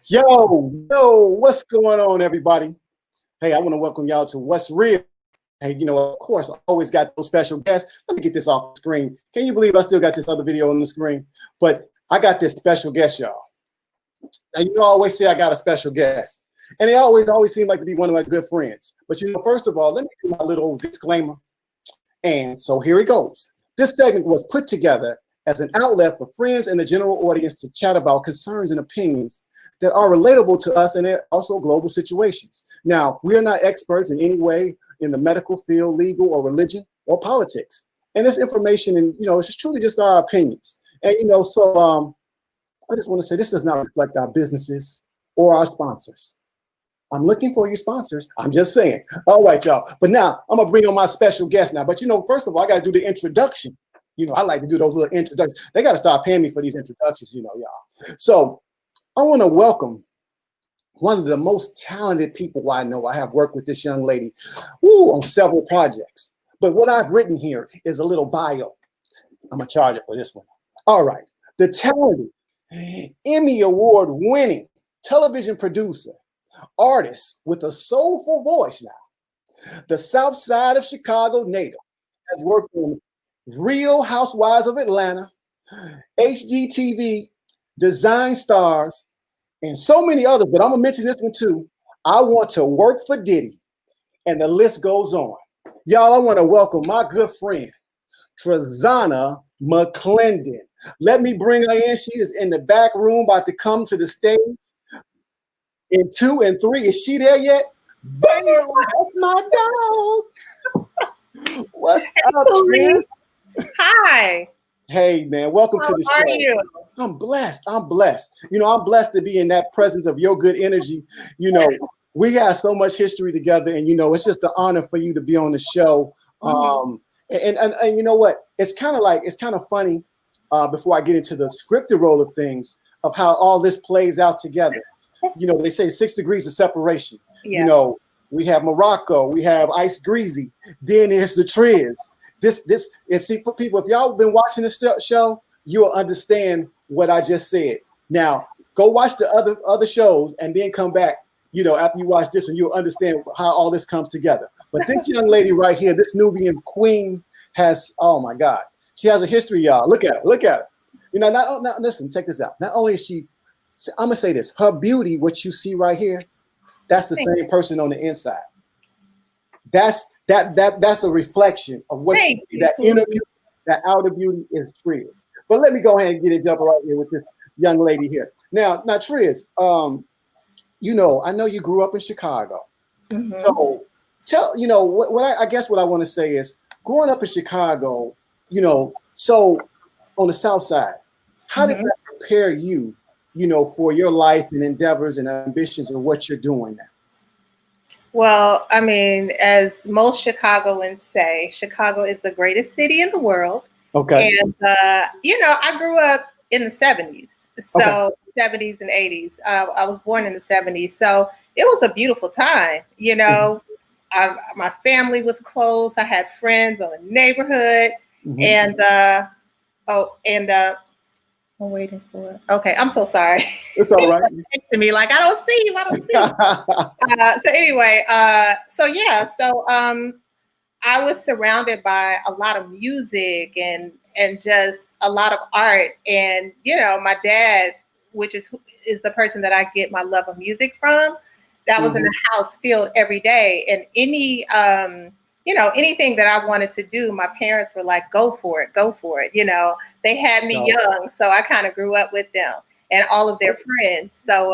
Yo, what's going on, everybody? Hey, I want to welcome y'all to What's Real. Hey, of course, I always got those special guests. Let me get this off the screen. Can you believe I still got this other video on the screen? But I got this special guest, y'all. Now, I always say I got a special guest. And they always seem like to be one of my good friends. But, first of all, let me do my little disclaimer. And so here it goes. This segment was put together as an outlet for friends and the general audience to chat about concerns and opinions that are relatable to us and also global situations. Now, we are not experts in any way in the medical field, legal or religion or politics. And this information, and it's just truly just our opinions. And I just want to say this does not reflect our businesses or our sponsors. I'm looking for your sponsors. I'm just saying. All right, y'all. But now I'm gonna bring on my special guest now. But first of all, I gotta do the introduction. I like to do those little introductions. They gotta start paying me for these introductions, y'all. So I want to welcome one of the most talented people I know. I have worked with this young lady on several projects. But what I've written here is a little bio. I'm going to charge it for this one. All right. The talented, Emmy Award winning television producer, artist with a soulful voice now. The South Side of Chicago native, has worked on Real Housewives of Atlanta, HGTV, Design Stars, and so many others, but I'm gonna mention this one too. I Want to Work for Diddy, and the list goes on. Y'all, I want to welcome my good friend, Trizana McClendon. Let me bring her in. She is in the back room, about to come to the stage. In 2 and 3, is she there yet? Bam! That's my dog. What's up, Triz? Hi. Hey, man, welcome to the show. How are you? I'm blessed. I'm blessed to be in that presence of your good energy. We have so much history together, and it's just an honor for you to be on the show. And you know what? It's kind of funny. Before I get into the scripted role of things, of how all this plays out together. They say 6 degrees of separation. Yeah. We have Morocco, we have Ice Greasy, then there's the Triz. If y'all been watching this show, you'll understand what I just said. Now, go watch the other shows and then come back. After you watch this one, you'll understand how all this comes together. But this young lady right here, this Nubian queen, oh my God, she has a history, y'all. Look at her. Listen, check this out. Not only is she, I'm gonna say this, her beauty, what you see right here, that's the same person on the inside. That's a reflection of what you see. That inner beauty, that outer beauty is Triz. But let me go ahead and get it jumping right here with this young lady here. Now, Triz, I know you grew up in Chicago. Mm-hmm. So tell, I guess what I want to say is, growing up in Chicago, so on the South Side, how did that prepare you, for your life and endeavors and ambitions and what you're doing now? Well, I mean, as most Chicagoans say, Chicago is the greatest city in the world. Okay. And, I grew up in the 70s. So 70s and 80s. I was born in the 70s. So it was a beautiful time. My family was close. I had friends in the neighborhood. Mm-hmm. And I'm waiting for it. Okay, I'm so sorry. It's all right. To me, like, I don't see you. So anyway, I was surrounded by a lot of music and just a lot of art. And my dad, which is the person that I get my love of music from, that was in the house filled every day. And anything that I wanted to do, my parents were like, go for it. They had me young, so I kind of grew up with them and all of their friends. So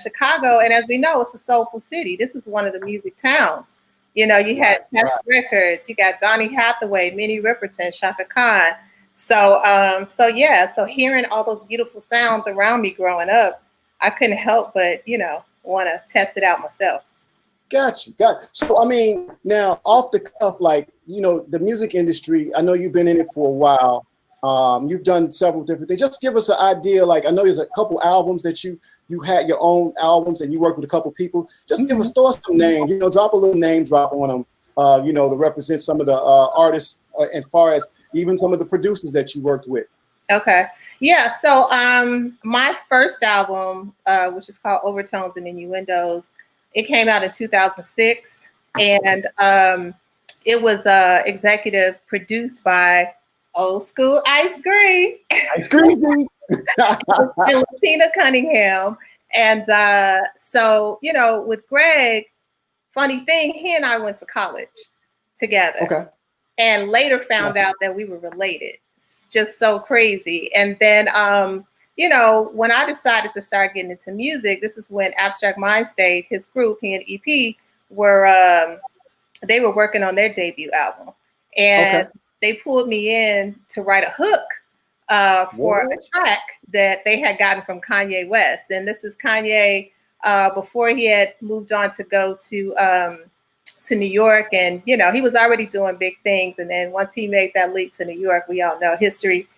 Chicago, and as we know, it's a soulful city. This is one of the music towns. You had Chess Records, you got Donny Hathaway, Minnie Riperton, Shaka Khan. So hearing all those beautiful sounds around me growing up, I couldn't help but, want to test it out myself. Got you. So, I mean, now off the cuff, the music industry, I know you've been in it for a while. You've done several different things. Just give us an idea. I know there's a couple albums that you had your own albums and you worked with a couple people. Just give us, throw us some names, drop a little name drop on them, to represent some of the artists as far as even some of the producers that you worked with. Okay. Yeah. So my first album, which is called Overtones and Innuendos, it came out in 2006. And it was executive produced by Old School Ice Green. Ice cream. And Tina Cunningham. And so, you know, with Greg, funny thing, he and I went to college together. Okay. And later found out that we were related. It's just so crazy. And then, you know, when I decided to start getting into music, this is when Abstract Mind State, his group, he and EP, were they were working on their debut album. And they pulled me in to write a hook for a track that they had gotten from Kanye West. And this is Kanye before he had moved on to go to New York. And, you know, he was already doing big things. And then once he made that leap to New York, we all know history.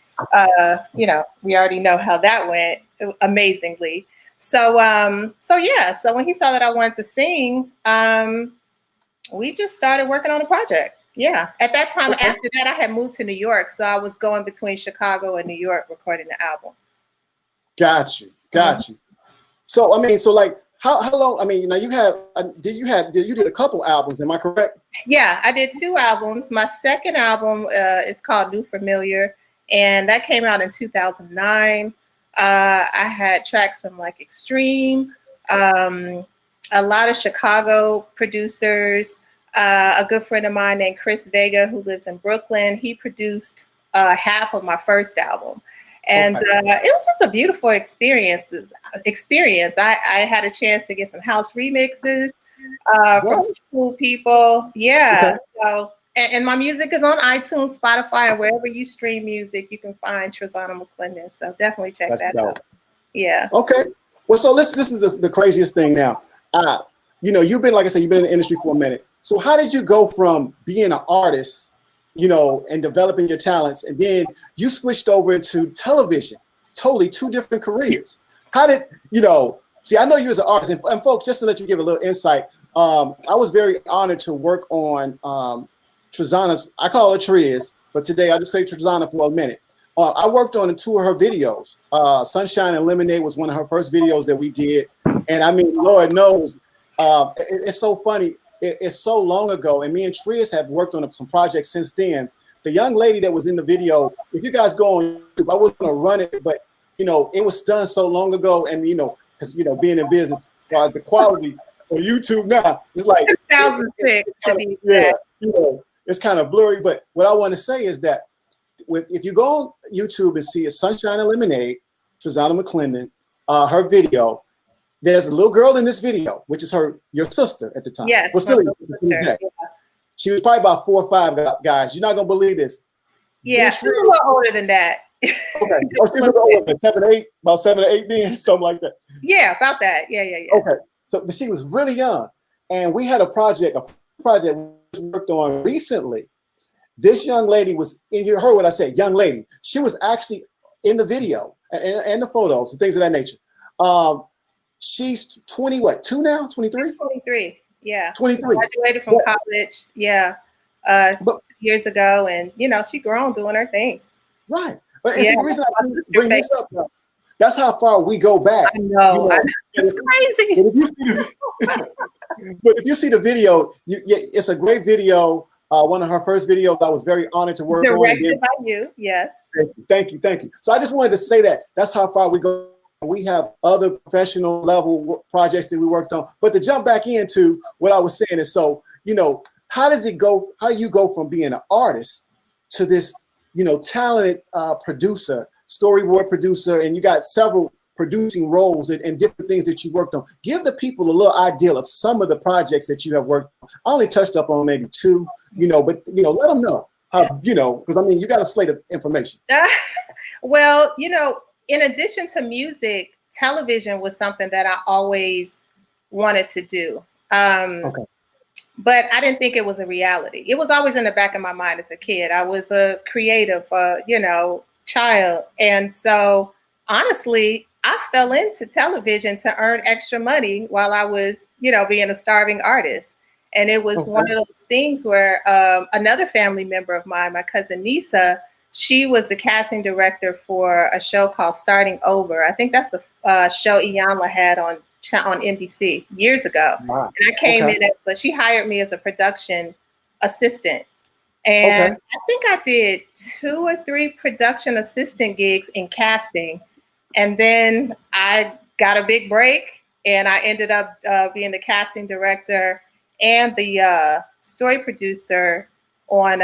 You know, we already know how that went amazingly. So yeah, so when he saw that I wanted to sing, we just started working on a project. Yeah. At that time, after that, I had moved to New York. So I was going between Chicago and New York recording the album. Got you. So, I mean, so like, how long? I mean, now you did a couple albums, am I correct? Yeah, I did 2 albums. My second album is called New Familiar, and that came out in 2009. I had tracks from like Extreme, a lot of Chicago producers, a good friend of mine named Chris Vega, who lives in Brooklyn. He produced half of my first album. And it was just a beautiful experience. I had a chance to get some house remixes from some cool people. Yeah. So, and my music is on iTunes, Spotify, and wherever you stream music, you can find Trizana McClendon. So definitely check that out. Yeah. Okay. Well, so this is the craziest thing now. You know, you've been, like I said, you've been in the industry for a minute. So how did you go from being an artist, you know, and developing your talents, and then you switched over into television? Totally 2 different careers. How did, you know, see, I know you as an artist, and folks, just to let you give a little insight, I was very honored to work on Trizana's, I call her Triz, but today I just say Trizana for a minute. I worked on 2 of her videos. Sunshine and Lemonade was one of her first videos that we did. And I mean, Lord knows, it's so funny. It's so long ago, and me and Triz have worked on some projects since then. The young lady that was in the video, if you guys go on YouTube, I wasn't gonna run it, but you know, it was done so long ago, and you know, because you know, being in business, the quality on YouTube now is like 2006 to be exact. You know, it's kind of blurry. But what I want to say is that if you go on YouTube and see a Sunshine and Lemonade, Trizana McClendon, her video. There's a little girl in this video, which is your sister at the time. Yeah, well, still she was probably about 4 or 5 guys. You're not gonna believe this. Yeah, she's a little older than that. Okay, she's a little older, 7 or 8, about 7 or 8, then something like that. Yeah, about that. Yeah. Okay, so but she was really young, and we had a project we worked on recently. This young lady was, and you heard what I said, young lady. She was actually in the video and the photos and things of that nature. She's 22 now? 23? 23. Yeah. 23. Graduated from college. Yeah. 2 years ago, and you know, she grown doing her thing. Right. But the reason I bring this up, that's how far we go back. I know. It's crazy. But if you see the video, it's a great video. One of her first videos, I was very honored to work on. Directed by you, yes. Thank you. So I just wanted to say that's how far we go. We have other professional level projects that we worked on. But to jump back into what I was saying is, so, you know, how do you go from being an artist to this, you know, talented producer, storyboard producer, and you got several producing roles and different things that you worked on? Give the people a little idea of some of the projects that you have worked on. I only touched up on maybe 2, you know, but, you know, let them know how, you know, because I mean, you got a slate of information. Well, you know, in addition to music, television was something that I always wanted to do. But I didn't think it was a reality. It was always in the back of my mind as a kid. I was a creative, you know, child. And so honestly, I fell into television to earn extra money while I was, you know, being a starving artist. And it was one of those things where another family member of mine, my cousin Nisa, she was the casting director for a show called Starting Over. I think that's the show Iyanla had on NBC years ago. Wow. And I came in as she hired me as a production assistant. And I think I did 2 or 3 production assistant gigs in casting. And then I got a big break and I ended up being the casting director and the story producer on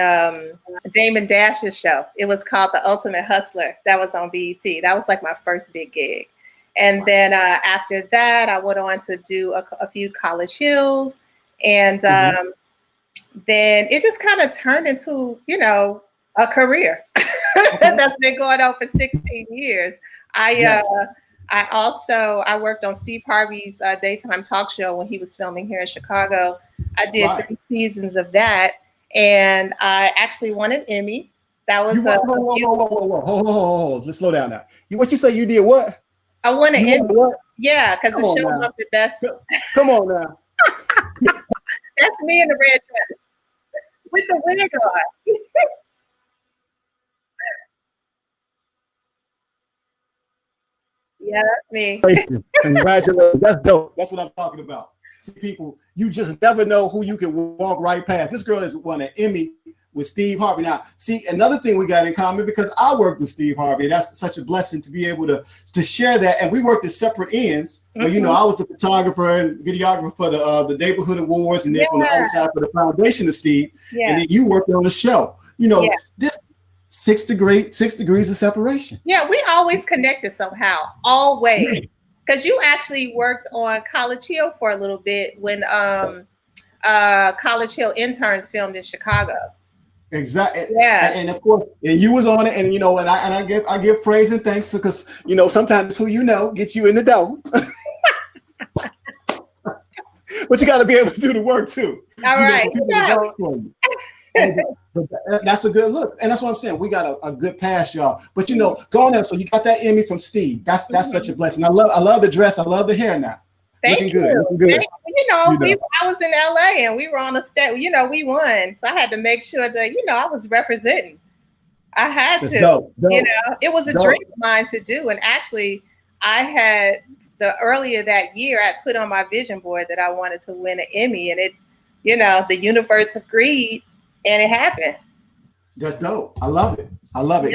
Damon Dash's show. It was called The Ultimate Hustler. That was on BET. That was like my first big gig. And then after that, I went on to do a few College Hills. And then it just kind of turned into, you know, a career that's been going on for 16 years. I worked on Steve Harvey's daytime talk show when he was filming here in Chicago. I did 3 seasons of that. And I actually won an Emmy. That was whoa. Let's slow down now. What you say you did what? I won an Emmy. Yeah, because the show was the best. Come on now. That's me in the red dress with the wig on. Yeah, that's me. Congratulations. That's dope. That's what I'm talking about. See, people, you just never know who you can walk right past. This girl has won an Emmy with Steve Harvey. Now, see, another thing we got in common, because I worked with Steve Harvey. That's such a blessing to be able to share that. And we worked at separate ends. But, you know, I was the photographer and videographer for the neighborhood awards, and then from the other side for the foundation of Steve. And then you worked on the show. You know, this 6 degrees of separation. Yeah, we always connected somehow. Always. Because you actually worked on College Hill for a little bit when College Hill interns filmed in Chicago. Exactly. Yeah. And of course, and you was on it, and you know, and I give praise and thanks because you know sometimes who you know gets you in the door. But you got to be able to do the work too. All right. And that's a good look, and that's what I'm saying. We got a good pass, y'all. But you know, go on there. So you got that Emmy from Steve. That's such a blessing. I love the dress. I love the hair now. Looking good. You know, I was in LA and we were on a step. You know, we won, so I had to make sure that I was representing. I had to. Dope. You know, it was a dream of mine to do, and actually, I had earlier that year I put on my vision board that I wanted to win an Emmy, and it, you know, the universe agreed. And it happened. That's dope. I love it.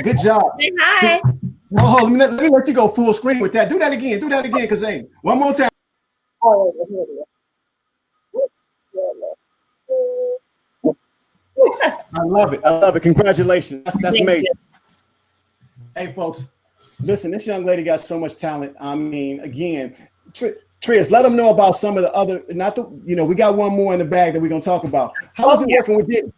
Good job. Say hi. See, let me let you go full screen with that. Do that again, because one more time. I love it. Congratulations. That's amazing. Hey, folks, listen, this young lady got so much talent. I mean, again, Triz, let them know about some of the other, we got one more in the bag that we're going to talk about. How was it working with you?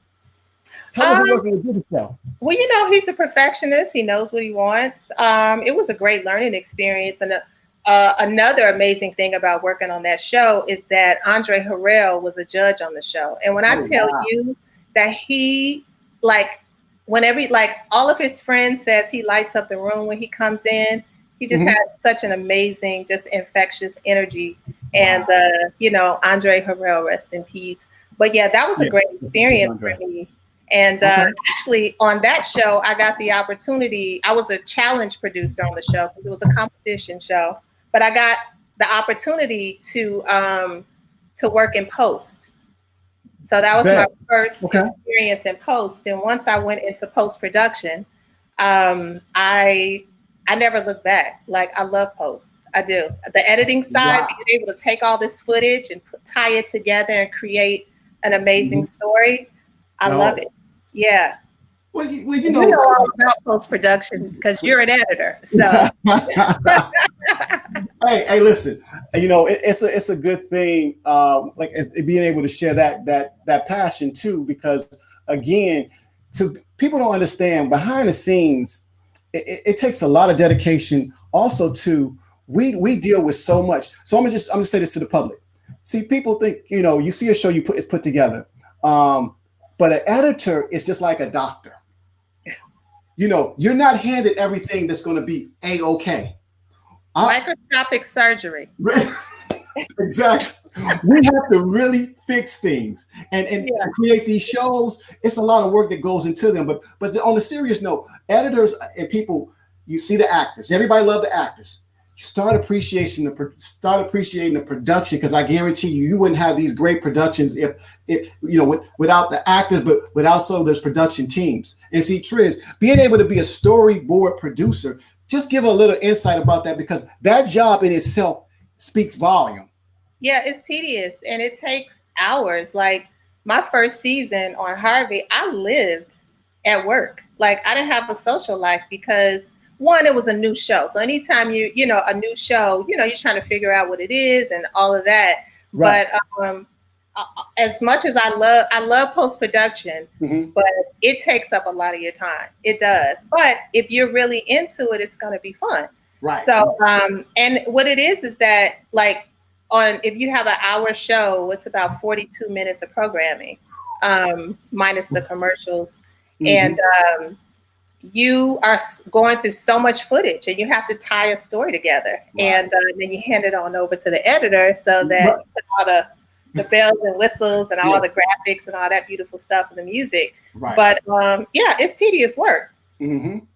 How was it working with yourself? Well, you know, he's a perfectionist. He knows what he wants. It was a great learning experience. And another amazing thing about working on that show is that Andre Harrell was a judge on the show. And when I tell you that he, all of his friends says he lights up the room when he comes in, he just had such an amazing, just infectious energy. And, Andre Harrell, rest in peace. But yeah, that was a great experience for me. And actually, on that show, I got the opportunity. I was a challenge producer on the show because it was a competition show. But I got the opportunity to work in post. So that was my first experience in post. And once I went into post production, I never looked back. Like, I love post. I do. The editing side, being able to take all this footage and tie it together and create an amazing story. I love it. Yeah. Well, you know all about post-production because you're an editor. So hey, listen, you know, it's a good thing, being able to share that passion too, because again, people don't understand behind the scenes, it takes a lot of dedication. Also, too, we deal with so much. So I'm gonna say this to the public. See, people think, you know, you see a show it's put together. But an editor is just like a doctor. You know, you're not handed everything that's going to be A-okay. Microscopic surgery. Exactly. We have to really fix things, and to create these shows, it's a lot of work that goes into them. But on a serious note, editors and people, you see the actors. Everybody love the actors. You start appreciating the production, because I guarantee you wouldn't have these great productions if without the actors, but also there's production teams. And see, Triz, being able to be a storyboard producer, just give a little insight about that, because that job in itself speaks volume. Yeah, it's tedious and it takes hours. Like my first season on Harvey, I lived at work. Like I didn't have a social life because one, it was a new show. So anytime a new show, you're trying to figure out what it is and all of that. Right. But as much as I love post-production, but it takes up a lot of your time. It does. But if you're really into it, it's going to be fun. Right. So, and what it is that like if you have an hour show, it's about 42 minutes of programming, minus the commercials. And, you are going through so much footage and you have to tie a story together. Right. And then you hand it on over to the editor so that you put all the bells and whistles and all the graphics and all that beautiful stuff and the music. Right. But it's tedious work. And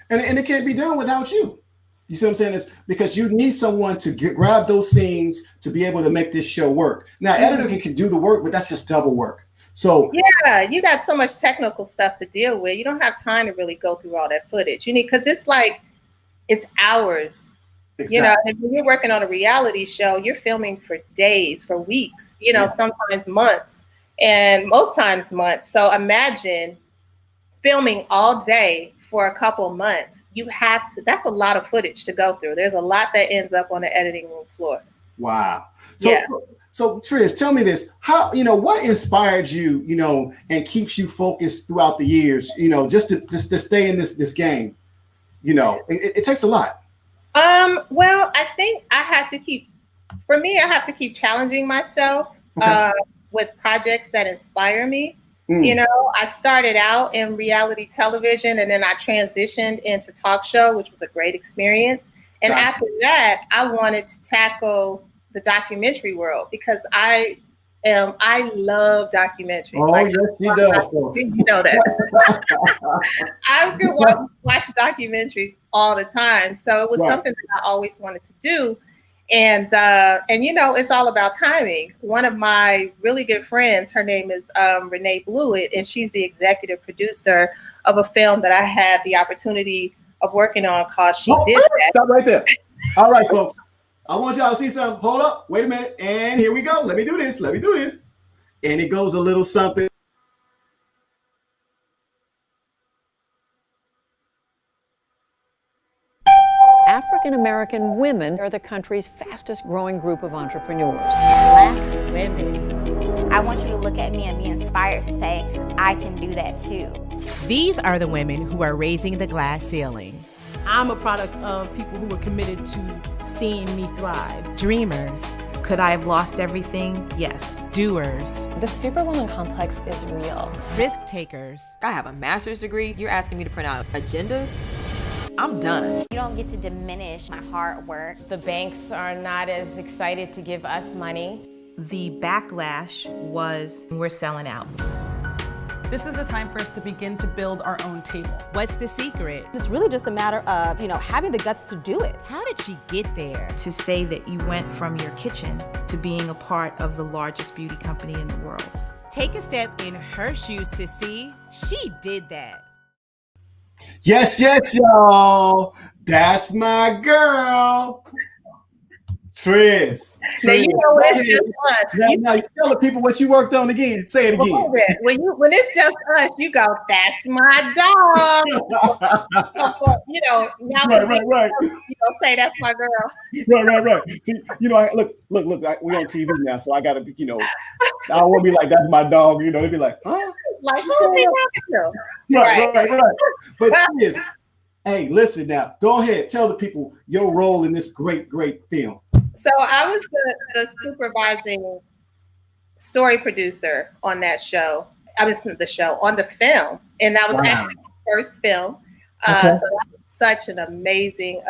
it can't be done without you. You see what I'm saying? It's because you need someone to grab those scenes to be able to make this show work. Now, editor can do the work, but that's just double work. So yeah, you got so much technical stuff to deal with. You don't have time to really go through all that footage. You need, because it's hours. Exactly. And when you're working on a reality show, you're filming for days, for weeks, sometimes months, and most times months. So imagine filming all day for a couple months. That's a lot of footage to go through. There's a lot that ends up on the editing room floor. Wow. So Triz, tell me this: how what inspired you, and keeps you focused throughout the years, just to stay in this game? It takes a lot. Well, I think I have to keep challenging myself with projects that inspire me. I started out in reality television and then I transitioned into talk show, which was a great experience. And after that, I wanted to tackle the documentary world because I love documentaries. Oh, yes, she does, folks. You know that. I could watch documentaries all the time. So it was something that I always wanted to do. And it's all about timing. One of my really good friends, her name is Renee Blewett, and she's the executive producer of a film that I had the opportunity of working on called She Did That. Stop right there. All right, folks. I want y'all to see something. Hold up. Wait a minute. And here we go. Let me do this. And it goes a little something. African-American women are the country's fastest growing group of entrepreneurs. Black women. I want you to look at me and be inspired to say, I can do that too. These are the women who are raising the glass ceiling. I'm a product of people who were committed to seeing me thrive. Dreamers. Could I have lost everything? Yes. Doers. The superwoman complex is real. Risk takers. I have a master's degree. You're asking me to print out agendas? I'm done. You don't get to diminish my hard work. The banks are not as excited to give us money. The backlash was, we're selling out. This is a time for us to begin to build our own table. What's the secret? It's really just a matter of, having the guts to do it. How did she get there? To say that you went from your kitchen to being a part of the largest beauty company in the world. Take a step in her shoes to see she did that. Yes, y'all. That's my girl, Triz. Now you know it's just us. Now you tell the people what you worked on again. Say it again. When it's just us, you go, "That's my dog." Now right. You go say, "That's my girl." Right. See, look. We on TV now, so I gotta be. I don't want to be like, "That's my dog." They'd be like, "Huh?" Like, who's he talking to? Right. But Triz, hey, listen now. Go ahead, tell the people your role in this great film. So I was the supervising story producer on that show. I was on the film, and that was actually my first film. So that was such an amazing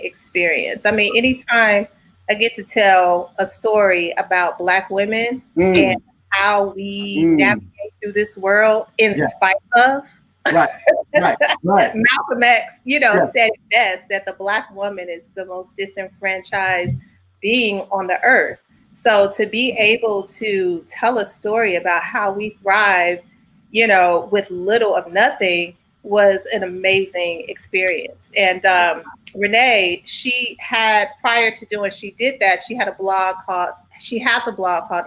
experience. I mean, anytime I get to tell a story about Black women and how we navigate through this world in spite of. Right. Malcolm X, said it best, that the Black woman is the most disenfranchised being on the earth. So to be able to tell a story about how we thrive, with little of nothing, was an amazing experience. And Renee, she had a blog called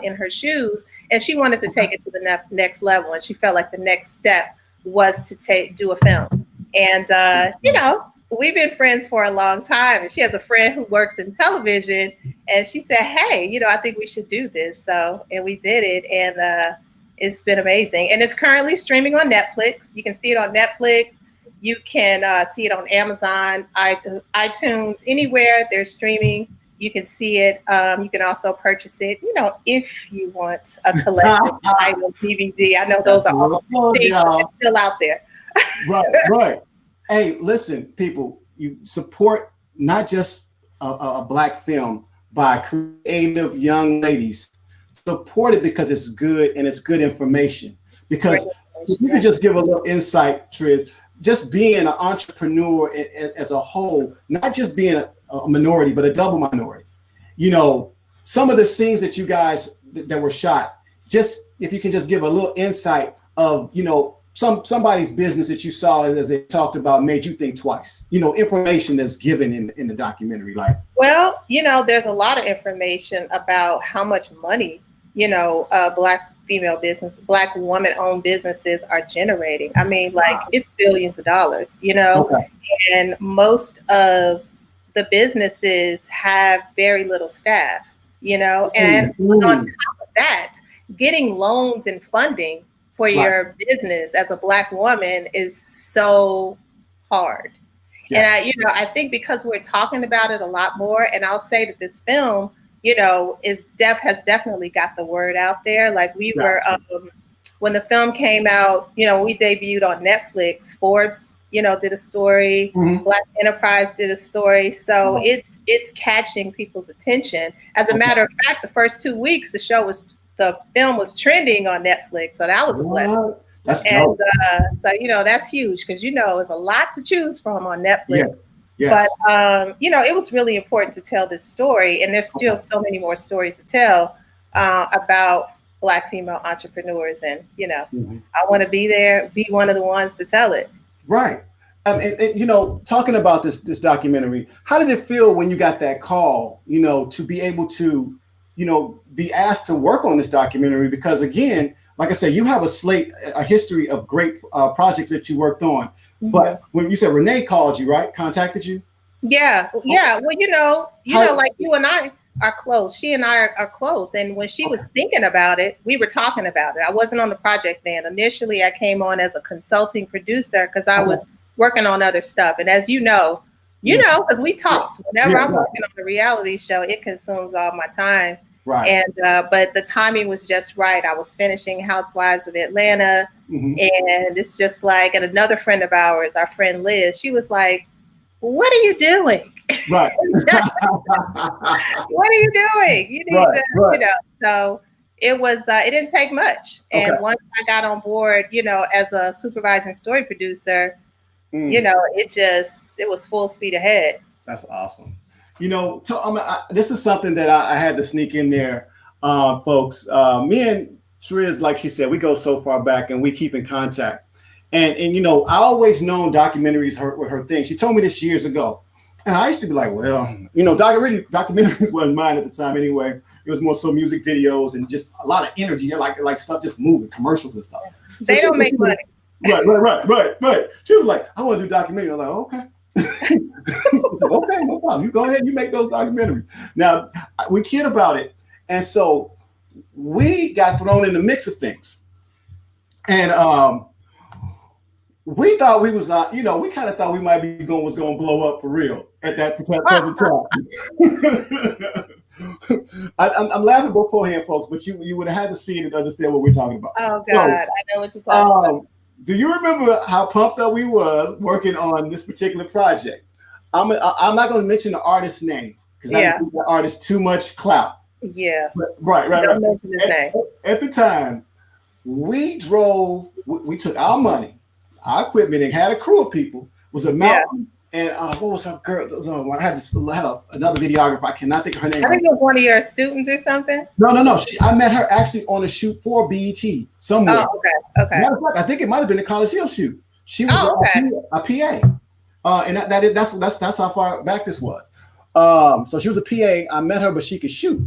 In Her Shoes, and she wanted to take it to the next level. And she felt like the next step was to do a film. And, we've been friends for a long time. And she has a friend who works in television, and she said, hey, I think we should do this. And we did it. And it's been amazing. And it's currently streaming on Netflix. You can see it on Netflix. You can see it on Amazon, iTunes, anywhere there's streaming. You can see it. You can also purchase it, if you want a collective item DVD. I know those are all still out there. Right. Hey, listen, people, you support not just a Black film by creative young ladies. Support it because it's good and it's good information. Because if you could just give a little insight, Triz, just being an entrepreneur as a whole, not just being a minority, but a double minority. Some of the scenes that you guys that were shot, just if you can just give a little insight of, somebody's business that you saw, as they talked about, made you think twice, information that's given in the documentary. Well, there's a lot of information about how much money, Black female business, Black woman-owned businesses are generating. I mean, it's billions of dollars, and most of the businesses have very little staff, and on top of that, getting loans and funding for your business as a Black woman is so hard. And I think because we're talking about it a lot more, and I'll say that this film, has definitely got the word out there. Like we were, when the film came out, we debuted on Netflix. Forbes, did a story. Black Enterprise did a story. So it's catching people's attention. As a matter of fact, the first 2 weeks, the film was trending on Netflix. So that was a blessing. That's dope. And so, that's huge because, there's a lot to choose from on Netflix. Yes. But, it was really important to tell this story. And there's still so many more stories to tell about Black female entrepreneurs. And, I want to be one of the ones to tell it. Right. Talking about this documentary, how did it feel when you got that call, to be able to, be asked to work on this documentary? Because again, like I said, you have a history of great projects that you worked on. But when you said Renee called you, right? Contacted you? Yeah. Yeah. Well, like you and I are close. She and I are close. And when she was thinking about it, we were talking about it. I wasn't on the project then. Initially, I came on as a consulting producer because I was working on other stuff. And as you know, because we talked. Whenever I'm working on a reality show, it consumes all my time. Right. And but the timing was just right. I was finishing Housewives of Atlanta, and it's just like, and another friend of ours, our friend Liz, she was like, "What are you doing? Right. What are you doing? You need to, So it was. It didn't take much, and once I got on board, as a supervising story producer, it was full speed ahead. That's awesome. This is something that I had to sneak in there, folks. Me and Triz, like she said, we go so far back and we keep in contact. And I always known documentaries were her thing. She told me this years ago. And I used to be like, well, documentaries weren't mine at the time anyway. It was more so music videos and just a lot of energy, like stuff just moving, commercials and stuff. They don't make money. Right. She was like, I want to do documentary. I'm like, okay. I said, okay, no problem. You go ahead, you make those documentaries. Now, we kid about it. And so we got thrown in the mix of things. And we thought we was, we kind of thought we might be was going to blow up for real at that present time. I'm laughing beforehand, folks, but you would have had to see it and understand what we're talking about. Oh, God, I know what you're talking about. Do you remember how pumped up we was working on this particular project? I'm not going to mention the artist's name because I didn't give the artist too much clout. Yeah. But, right. Don't mention his name. At the time, we took our money, our equipment, and had a crew of people. It was a mountain. And what was her girl? I had another videographer. I cannot think of her name. I think it was one of your students or something. No. I met her actually on a shoot for BET somewhere. Oh, okay. Matter of fact, I think it might have been a College Hill shoot. She was a PA, and that's how far back this was. So she was a PA. I met her, but she could shoot.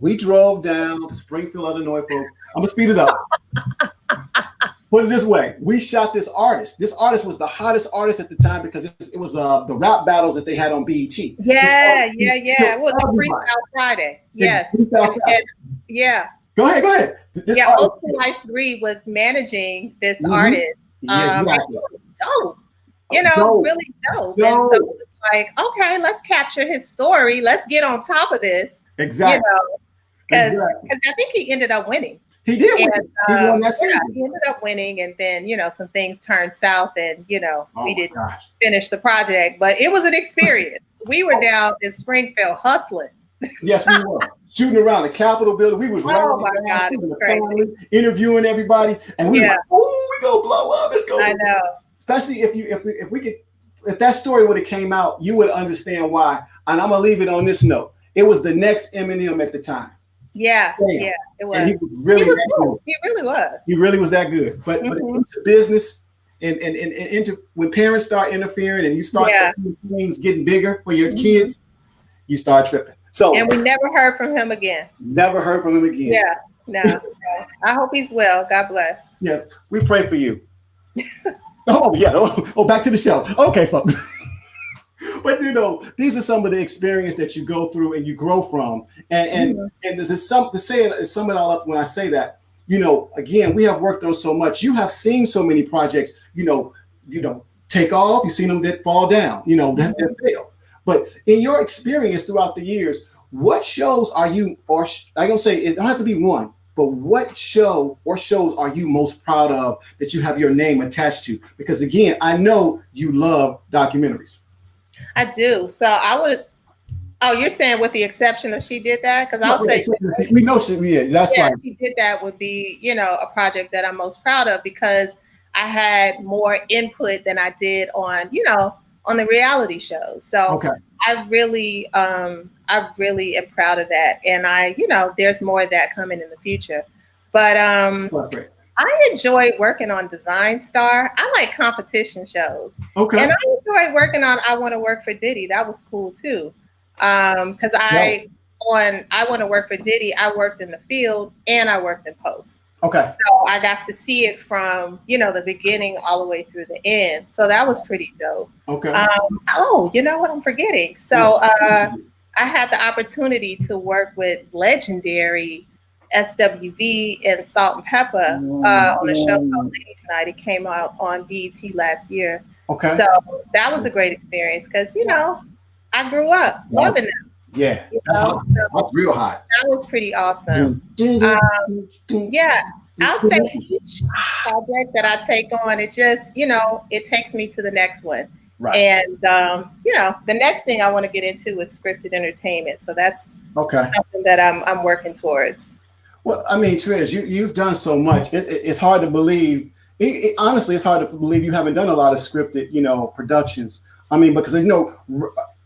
We drove down to Springfield, Illinois. I'm gonna speed it up. Put it this way: we shot this artist. This artist was the hottest artist at the time because it was the rap battles that they had on BET. Yeah. It was a Freestyle Friday. Yes. Yeah. Go ahead. Ultimate Ice Gree was managing this artist. Exactly. Dope. Really dope. And so it was like, okay, let's capture his story. Let's get on top of this. Exactly. Because I think he ended up winning. He did win. He won that season. He ended up winning, and then some things turned south, and we didn't finish the project. But it was an experience. We were down in Springfield hustling. Yes, we were shooting around the Capitol building. We was interviewing everybody, and we were like, "Oh, we gonna blow up! It's gonna." I know. Especially if that story would have came out, you would understand why. And I'm gonna leave it on this note. It was the next Eminem at the time. Yeah, it was. And he was really that good. He really was. He really was that good. But into business and into when parents start interfering and you start seeing things getting bigger for your kids, you start tripping. And we never heard from him again. Never heard from him again. Yeah, no. So I hope he's well. God bless. Yeah, we pray for you. Back to the show. Okay, folks. But these are some of the experience that you go through and you grow from. And there's some to say it, sum it all up when I say that, again, we have worked on so much. You have seen so many projects, take off, you've seen them that fall down, that fail. But in your experience throughout the years, what shows are you, or I don't say it don't have to be one, but what show or shows are you most proud of that you have your name attached to? Because again, I know you love documentaries. I do. So I would. Oh, you're saying with the exception of She Did That? Because I'll say we know she. Yeah, that's right. She Did That would be, a project that I'm most proud of because I had more input than I did on, on the reality shows. So I really am proud of that, and there's more of that coming in the future. But I enjoy working on Design Star. I like competition shows. Okay. And I enjoy working on I Want to Work for Diddy. That was cool too. Because I Want to Work for Diddy, I worked in the field and I worked in post. Okay. So I got to see it from, the beginning all the way through the end. So that was pretty dope. Okay. You know what I'm forgetting? So I had the opportunity to work with legendary SWV and Salt and Pepper on a show called Ladies Night. It came out on BET last year. Okay. So that was a great experience because, I grew up loving them. Yeah. That's real hot. That was pretty awesome. I'll say each project that I take on, it just, it takes me to the next one. Right. And, the next thing I want to get into is scripted entertainment. So that's something that I'm working towards. Well, I mean, Triz, you've done so much. It's hard to believe. Honestly, it's hard to believe you haven't done a lot of scripted, productions. I mean, because,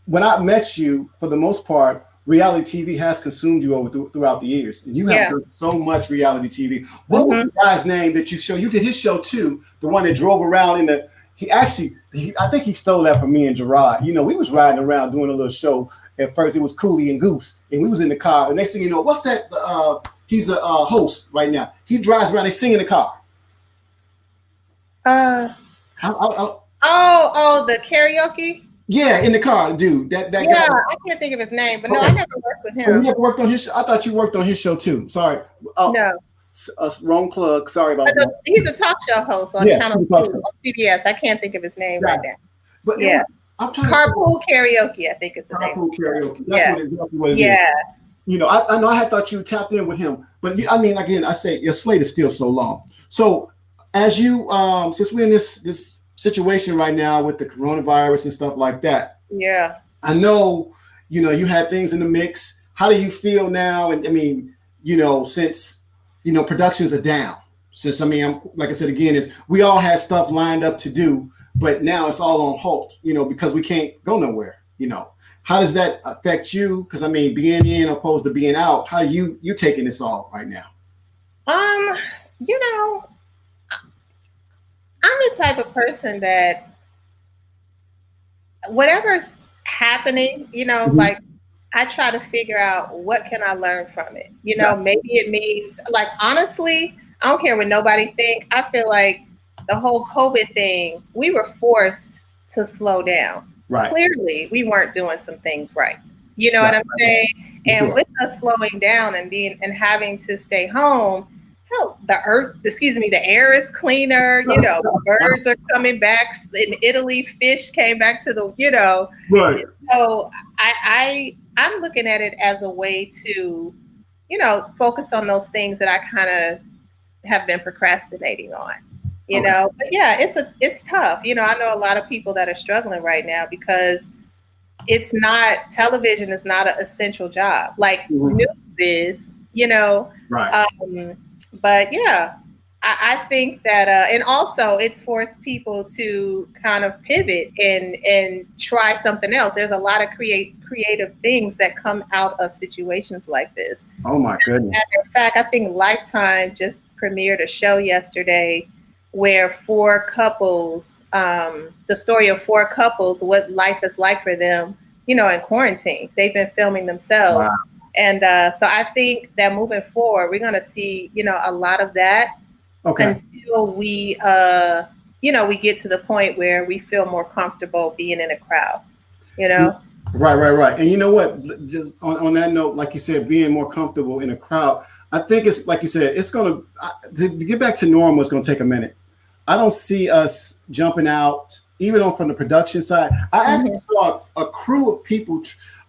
when I met you, for the most part, reality TV has consumed you throughout the years. And you have done so much reality TV. What was the guy's name that you show? You did his show too, the one that drove around in the. I think he stole that from me and Gerard. We was riding around doing a little show. At first, it was Cooley and Goose, and we was in the car. The next thing you know, what's that? He's a host right now. He drives around. They sing in the car. The karaoke. Yeah, in the car, dude. That guy. I can't think of his name, but no, I never worked with him. Oh, you never worked on his show? I thought you worked on his show too. Sorry. No. Wrong plug. Sorry about that. He's a talk show host on Channel 2 on CBS. I can't think of his name right now. But I'm trying Carpool Karaoke, I think is the name. Carpool Karaoke. That's exactly what it is. I know I had thought you tapped in with him, but again, I say your slate is still so long. So as you, since we're in this situation right now with the coronavirus and stuff like that. Yeah. I know, you know, you had things in the mix. How do you feel now? And I mean, you know, since, you know, productions are down, since, I mean, like I said, again, is we all had stuff lined up to do, but now it's all on halt, you know, because we can't go nowhere, you know. How does that affect you? Because I mean, being in opposed to being out, how are you taking this all right now? You know, I'm the type of person that whatever's happening, you know, like I try to figure out what can I learn from it. You know, maybe it means, like, honestly, I don't care what nobody think. I feel like the whole COVID thing, we were forced to slow down. Right. Clearly, we weren't doing some things right. You know what I'm saying? And with us slowing down and having to stay home, hell, the air is cleaner. You know, birds are coming back. In Italy, fish came back to the, you know. Right. So I'm looking at it as a way to, you know, focus on those things that I kind of have been procrastinating on. You know, but yeah, it's tough. You know, I know a lot of people that are struggling right now because television is not an essential job like news is, you know. Right. But yeah, I think that, and also it's forced people to kind of pivot and try something else. There's a lot of creative things that come out of situations like this. Oh my goodness. As a matter of fact, I think Lifetime just premiered a show yesterday where 4 couples, the story of 4 couples, what life is like for them, you know, in quarantine. They've been filming themselves. Wow. And so I think that moving forward, we're going to see, you know, a lot of that until we, you know, we get to the point where we feel more comfortable being in a crowd, you know? Right. And you know what, just on that note, like you said, being more comfortable in a crowd, I think it's, like you said, it's going to get back to normal. It's going to take a minute. I don't see us jumping out, even from the production side. I actually saw a crew of people,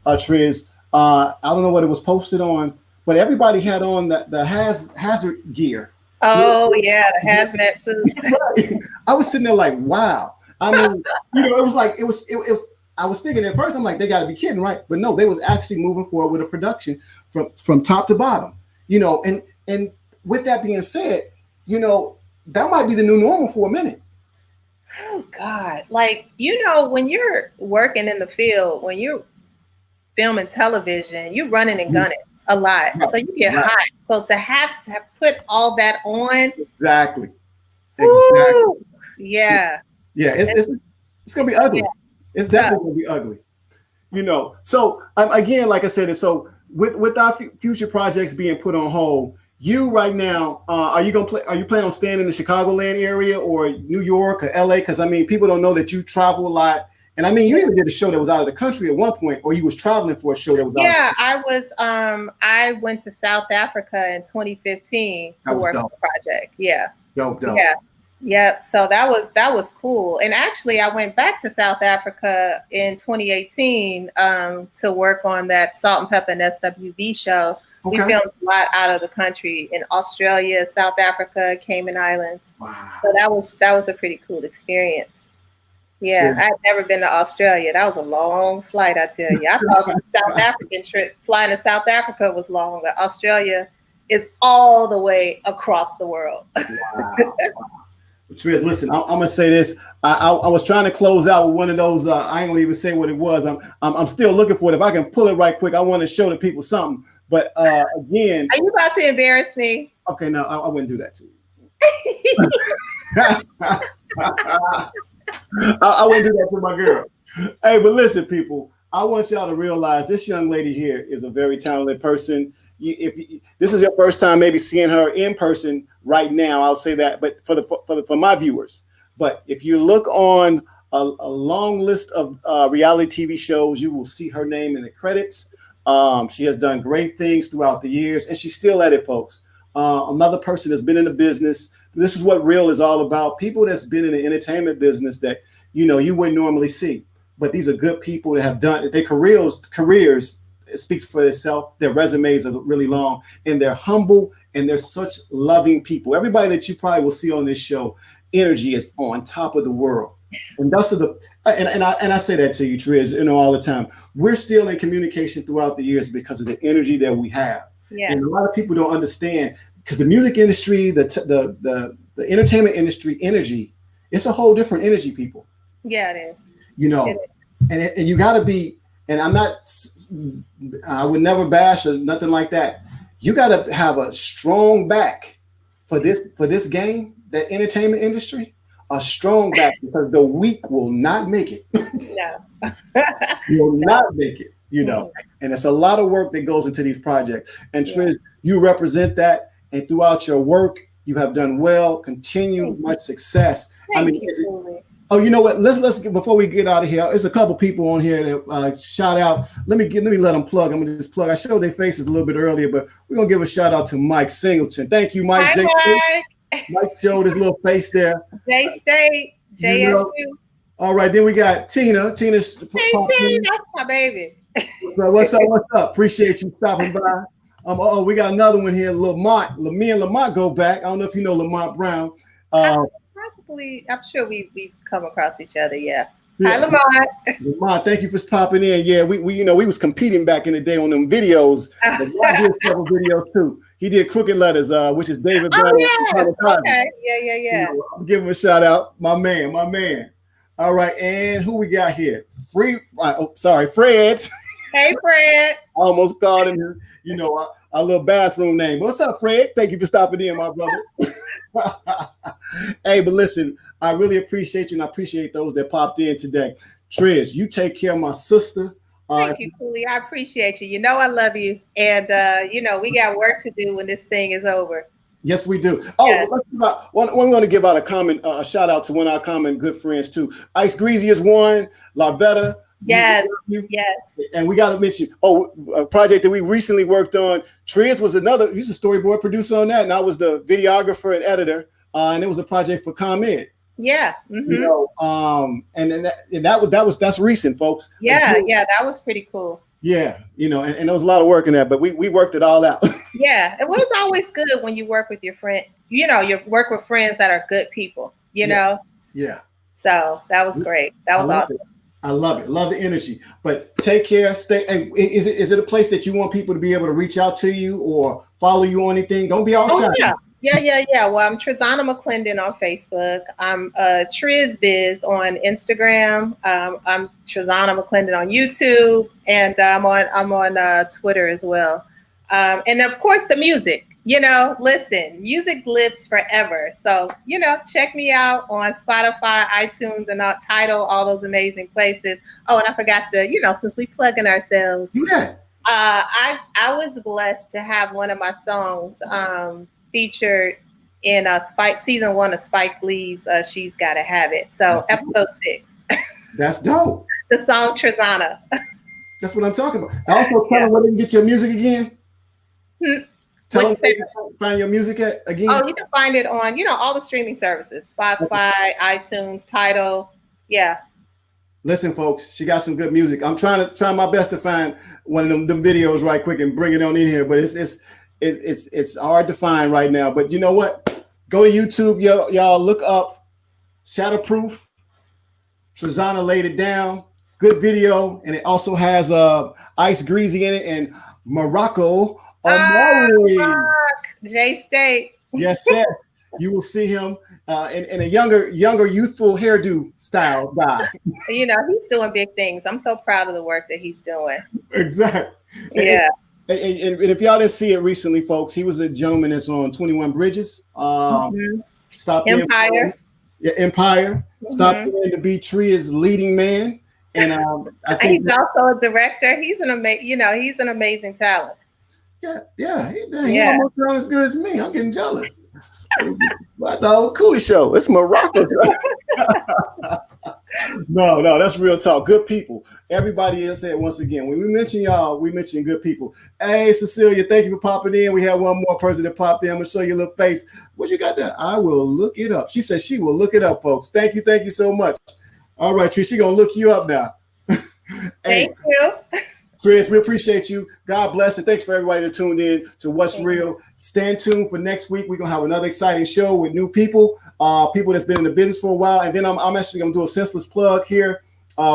Triz. I don't know what it was posted on, but everybody had on the hazard gear. Oh yeah, the hazmat suits. I was sitting there like, wow. I mean, you know, it was like it was. I was thinking at first, I'm like, they got to be kidding, right? But no, they was actually moving forward with a production from top to bottom. You know, and with that being said, you know, that might be the new normal for a minute. Oh God. Like, you know, when you're working in the field, when you're filming television, you're running and gunning a lot. Right. So you get hot. So to have put all that on. Exactly. Woo, yeah. Yeah. It's going to be ugly. Yeah. It's definitely going to be ugly. You know, so again, like I said, so with our future projects being put on hold, you right now, are you planning on staying in the Chicagoland area or New York or LA? Because I mean, people don't know that you travel a lot. And I mean, you even did a show that was out of the country at one point, or you was traveling for a show that was out. Yeah, I was. I went to South Africa in 2015 to work on the project. Yeah. Dope. Yeah. So that was cool. And actually, I went back to South Africa in 2018 to work on that Salt and Pepper and SWV show. We filmed a lot out of the country in Australia, South Africa, Cayman Islands. Wow. So that was a pretty cool experience. Yeah, sure. I'd never been to Australia. That was a long flight, I tell you. I thought the South African trip, flying to South Africa was long, but Australia is all the way across the world. Wow. Triz, listen, I'm gonna say this. I was trying to close out with one of those. I ain't gonna even say what it was. I'm still looking for it. If I can pull it right quick, I want to show the people something. But again, are you about to embarrass me? Okay, no, I wouldn't do that to you. I wouldn't do that to my girl. Hey, but listen, people, I want y'all to realize this young lady here is a very talented person. If this is your first time maybe seeing her in person right now, I'll say that. But for my viewers, but if you look on a long list of reality TV shows, you will see her name in the credits. She has done great things throughout the years, and she's still at it, folks. Another person that's been in the business. This is what real is all about. People that's been in the entertainment business that, you know, you wouldn't normally see. But these are good people that have done their careers. It speaks for itself. Their resumes are really long, and they're humble, and they're such loving people. Everybody that you probably will see on this show, energy is on top of the world. And that's and I say that to you, Triz, all the time. We're still in communication throughout the years because of the energy that we have. Yeah. And a lot of people don't understand because the music industry, the entertainment industry energy, it's a whole different energy, people. Yeah, it is. And you got to be, and I would never bash or nothing like that. You got to have a strong back for this game, the entertainment industry. A strong back, because the weak will not make it. No. Will not make it, and it's a lot of work that goes into these projects. And Triz, you represent that, and throughout your work, you have done well. Continue much success. Oh, you know what? Let's before we get out of here, there's a couple people on here that shout out. Let me let them plug. I'm gonna just plug. I showed their faces a little bit earlier, but we're gonna give a shout out to Mike Singleton. Thank you, Mike. Hi, Mike. Mike showed his little face there. J-State, JSU. All right, then we got Tina. Tina's Tina, that's my baby. What's up? Appreciate you stopping by. We got another one here, Lamont. Me and Lamont go back. I don't know if you know Lamont Brown. Probably, I'm sure we've come across each other. Yeah. Hi, Lamont. Lamont, thank you for popping in. Yeah, we was competing back in the day on them videos. Lamont did several videos too. He did Crooked Letters, which is David Brown. Okay. Yeah. I'm giving him a shout out. My man. All right, and who we got here? Fred. Hey, Fred. I almost called him, our little bathroom name. What's up, Fred? Thank you for stopping in, my brother. Hey, but listen, I really appreciate you, and I appreciate those that popped in today. Triz, you take care of my sister. Thank you, Cooley. I appreciate you. I love you. And, we got work to do when this thing is over. Yes, we do. Oh, yes. We're going to give out a shout out to one of our common good friends, too. Ice Greasy is one. Lavetta. Yes. And we got to mention, a project that we recently worked on. Triz was he's a storyboard producer on that. And I was the videographer and editor. And it was a project for ComEd. Yeah. Mm-hmm. That's recent, folks. Yeah, that was pretty cool. Yeah, and there was a lot of work in that, but we worked it all out. Yeah, it was always good when you work with your friend. You work with friends that are good people. Yeah. So that was great. That was awesome. I love it. Love the energy. But take care. Stay. And is it a place that you want people to be able to reach out to you or follow you on anything? Don't be all shy. Yeah. Well, I'm Trizana McClendon on Facebook. I'm Triz Biz on Instagram. I'm Trizana McClendon on YouTube, and I'm on Twitter as well. And of course, the music. Listen, music lives forever. So check me out on Spotify, iTunes, and Tidal, all those amazing places. Oh, and I forgot to, since we plugging ourselves, I was blessed to have one of my songs featured in season 1 of Spike Lee's She's Gotta Have It. So episode 6. That's dope. The song Trizana. That's what I'm talking about. Also, tell them where they can get your music again. Tell them where you can find your music at again. Oh, you can find it on, all the streaming services. Spotify, iTunes, Tidal. Yeah. Listen, folks, she got some good music. I'm trying my best to find one of them videos right quick and bring it on in here, but it's hard to find right now. But you know what? Go to YouTube, y'all look up Shatterproof. Trizana laid it down. Good video, and it also has Ice Greasy in it and Morocco Amari. J-State. Yes. You will see him in a younger, youthful hairdo style guy. He's doing big things. I'm so proud of the work that he's doing. Exactly. Yeah. And if y'all didn't see it recently, folks, he was a gentleman that's on 21 Bridges. Stopped Empire. Empire. Mm-hmm. Stopped in to be Triz's leading man. And I think he's also a director. He's an amazing talent. Yeah. He almost not as good as me. I'm getting jealous. Like the whole Cooley show. It's Morocco. No, that's real talk. Good people. Everybody else said once again, when we mention y'all, we mention good people. Hey, Cecilia, thank you for popping in. We have one more person that popped in. I'm gonna show you a little face. What you got there? I will look it up. She said she will look it up, folks. Thank you so much. All right, Triz, she gonna look you up now. Thank you. Triz, we appreciate you. God bless, and thanks for everybody that tuned in to What's Real. Stand tuned for next week. We're gonna have another exciting show with new people, people that's been in the business for a while. And then I'm actually gonna do a senseless plug here.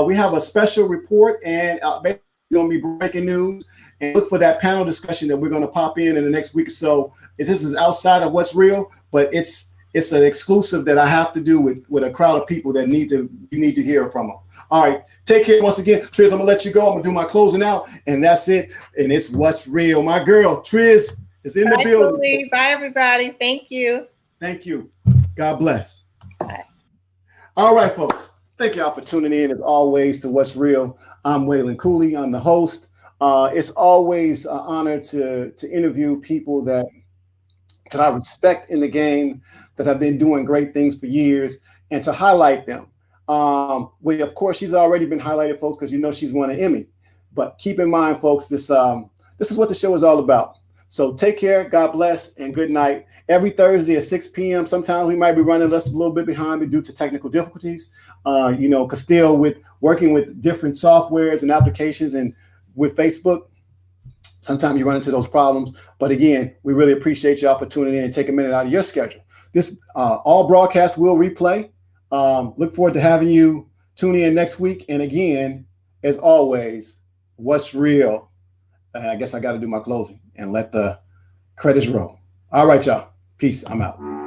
We have a special report, and basically gonna be breaking news. And look for that panel discussion that we're gonna pop in the next week or so. This is outside of What's Real, but it's an exclusive that I have to do with a crowd of people that you need to hear from them. All right, take care once again. Triz, I'm gonna let you go. I'm gonna do my closing out, and that's it. And it's What's Real. My girl, Triz, is in the building. Cooley. Bye, everybody. Thank you. Thank you. God bless. Bye. All right, folks. Thank y'all for tuning in, as always, to What's Real. I'm Waylan Cooley. I'm the host. It's always an honor to interview people that I respect in the game, that have been doing great things for years, and to highlight them. Well, of course, she's already been highlighted, folks, because you know she's won an Emmy. But keep in mind, folks, this is what the show is all about. So take care, God bless, and good night. Every Thursday at 6 p.m. Sometimes we might be running us a little bit behind due to technical difficulties. Because still with working with different softwares and applications and with Facebook, sometimes you run into those problems. But again, we really appreciate y'all for tuning in and taking a minute out of your schedule. This all broadcasts will replay. Look forward to having you tune in next week. And again, as always, What's Real? I guess I got to do my closing and let the credits roll. All right, y'all. Peace. I'm out.